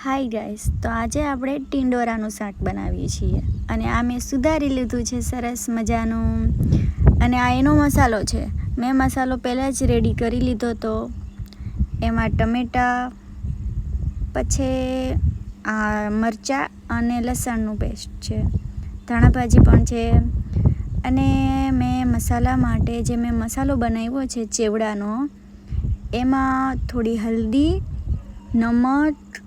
Hi guys, તો આજે આપણે ટિંડોરાનું શાક બનાવીએ છીએ અને આ મેં સુધારી લીધું છે સરસ મજાનું. અને આ એનો મસાલો છે. મેં મસાલો પહેલાં જ રેડી કરી લીધો હતો. એમાં ટમેટાં, પછી આ મરચાં અને લસણનું પેસ્ટ છે, ધાણા ભાજી પણ છે. અને મેં મસાલા માટે જે મેં મસાલો બનાવ્યો છે ચેવડાનો, એમાં થોડી હલ્દી, નમક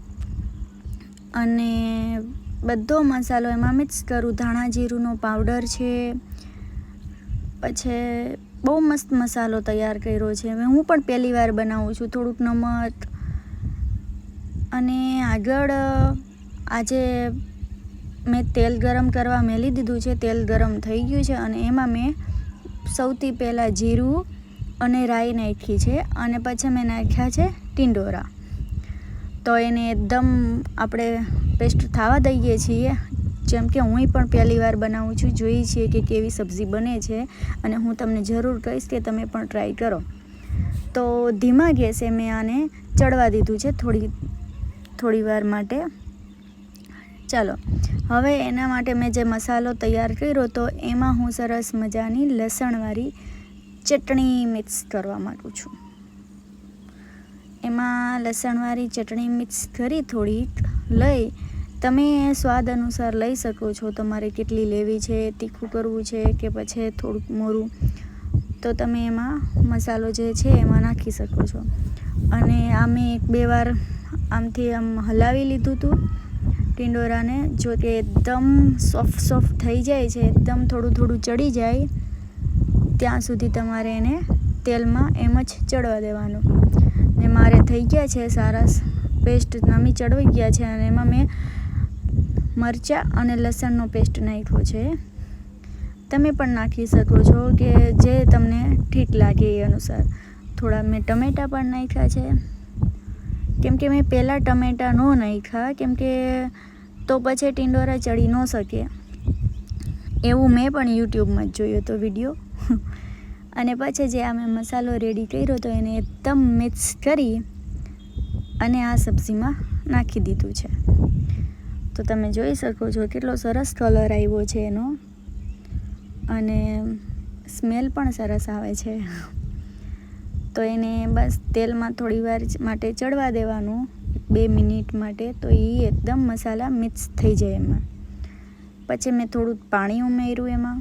અને બધો મસાલો એમાં મિક્સ કરું. ધાણા જીરુંનો પાવડર છે, પછી બહુ મસ્ત મસાલો તૈયાર કર્યો છે. હું પણ પહેલી વાર બનાવું છું. થોડુંક નમક અને આગળ આજે મેં તેલ ગરમ કરવા મેલી દીધું છે. તેલ ગરમ થઈ ગયું છે અને એમાં મેં સૌથી પહેલાં જીરું અને રાઈ નાખી છે અને પછી મેં નાખ્યા છે ટિંડોરા. તો એને એકદમ આપણે પેસ્ટ થવા દઈએ છીએ. જેમ કે હું પણ પહેલી વાર બનાવું છું, જોઈએ છીએ કે કેવી સબ્જી બને છે અને હું તમને જરૂર કહીશ કે તમે પણ ટ્રાય કરો. તો ધીમા ગેસે મેં આને ચડવા દીધું છે થોડી વાર માટે. ચાલો, હવે એના માટે મેં જે મસાલો તૈયાર કર્યો તો એમાં હું સરસ મજાની લસણવાળી ચટણી મિક્સ કરવા માગું છું. એમાં લસણવાળી ચટણી મિક્સ કરી થોડીક લઈ તમે સ્વાદ અનુસાર લઈ શકો છો. તમારે કેટલી લેવી છે, તીખું કરવું છે કે પછી થોડુંક મોરું, તો તમે એમાં મસાલો જે છે એમાં નાખી શકો છો. અને આ મેં 1-2 વાર આમથી આમ હલાવી લીધું હતું ટિંડોરાને. જો કે એકદમ સોફ્ટ થઈ જાય છે, એકદમ થોડું ચડી જાય ત્યાં સુધી તમારે એને તેલમાં એમ જ ચડવા દેવાનું. ને મારે થઈ ગયા છે સારા પેસ્ટ નમી ચડવી ગયા છે. અને એમાં મેં મરચાં અને લસણનો પેસ્ટ નાખ્યો છે. તમે પણ નાખી શકો છો કે જે તમને ઠીક લાગે એ અનુસાર. થોડા મેં ટમેટાં પણ નાખ્યા છે, કેમકે મેં પહેલાં ટમેટાં ન નાખ્યા, કેમકે તો પછી ટિંડોરા ચડી ન શકે એવું મેં પણ યુટ્યુબમાં જ જોયો હતો વિડીયો. અને પછી જે આ મેં મસાલો રેડી કર્યો તો એને એકદમ મિક્સ કરી અને આ સબ્જીમાં નાખી દીધું છે. તો તમે જોઈ શકો છો કેટલો સરસ કલર આવ્યો છે એનો, અને સ્મેલ પણ સરસ આવે છે. તો એને બસ તેલમાં થોડી વાર માટે ચડવા દેવાનું, 2 મિનિટ માટે. તો એ એકદમ મસાલા મિક્સ થઈ જાય એમાં. પછી મેં થોડુંક પાણી ઉમેર્યું એમાં.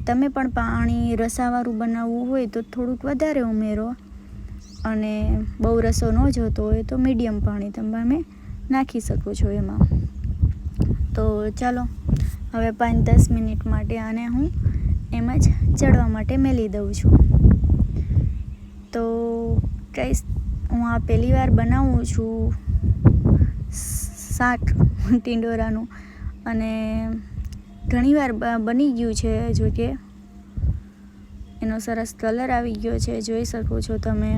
તમે પણ પાણી રસાવાળું બનાવવું હોય તો થોડુંક વધારે ઉમેરો, અને બહુ રસો ન જોતો હોય તો મીડિયમ પાણી તમે નાખી શકો છો એમાં. તો ચાલો, હવે 5-10 મિનિટ માટે આને હું એમ જ ચડવા માટે મેલી દઉં છું. તો કહીશ, હું આ પહેલી વાર બનાવું છું શાક ટિંડોરાનું, અને ઘણીવાર બની ગયું છે. જો કે એનો સરસ કલર આવી ગયો છે, જોઈ શકો છો તમે.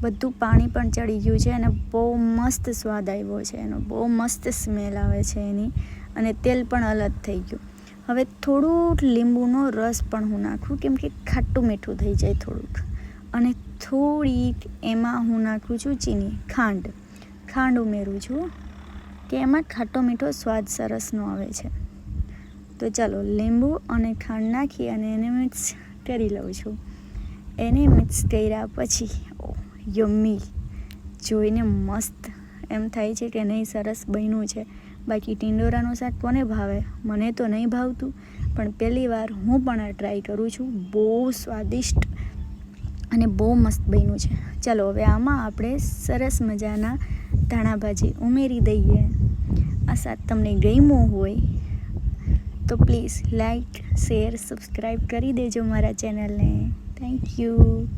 બધું પાણી પણ ચડી ગયું છે અને બહુ મસ્ત સ્વાદ આવ્યો છે એનો, બહુ મસ્ત સ્મેલ આવે છે એની, અને તેલ પણ અલગ થઈ ગયું. હવે થોડુંક લીંબુનો રસ પણ હું નાખું, કેમ કે ખાટું મીઠું થઈ જાય થોડુંક. અને થોડીક એમાં હું નાખું છું ચીની, ખાંડ ઉમેરું છું કે એમાં ખાટો મીઠો સ્વાદ સરસનો આવે છે. તો ચાલો, લીંબુ અને ખાંડ નાખી અને એને મિક્સ કરી લઉં છું. એને મિક્સ કર્યા પછી યમ્મી, જોઈને મસ્ત એમ થાય છે કે નહીં, સરસ બન્યું છે. બાકી ટિંડોરાનું શાક કોને ભાવે? મને તો નહીં ભાવતું, પણ પહેલી વાર હું પણ આ ટ્રાય કરું છું. બહુ સ્વાદિષ્ટ અને બહુ મસ્ત બન્યું છે. ચાલો, હવે આમાં આપણે સરસ મજાના ધાણા ભાજી ઉમેરી દઈએ. આ શાક તમને ગમ્યું હોય તો પ્લીઝ લાઈક, શેર, સબસ્ક્રાઈબ કરી દેજો મારા ચેનલને. Thank you.